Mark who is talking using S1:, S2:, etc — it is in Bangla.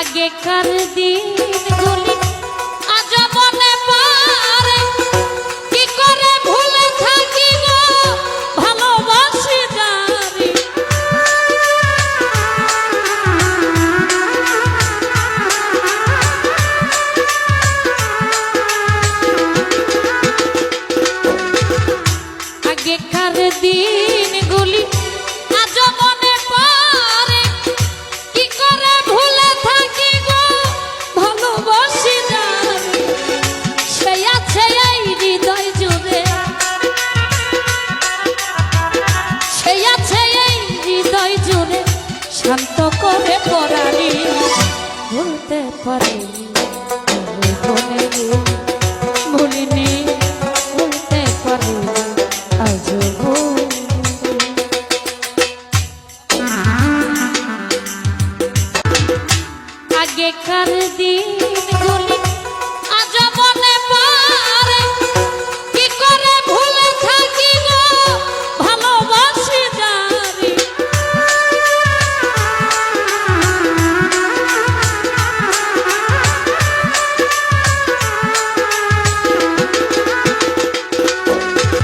S1: আগেকার দিনগুলি আজ মনে পড়ে, কি করে ভুলে থাকি গো ভালোবাসি যারে। আগেকার দিনগুলি আজ মনে পড়ে, কি করে ভুলে থাকি গো ভালোবাসি যারে। সে আছে এই হৃদয় জুড়ে, সে আছে এই হৃদয় জুড়ে, শান্ত করে পরারি ভুলতে পারিনি ভুলিনি, ভুলিনি ভুলতে পারিনি আজও আগেকার দিন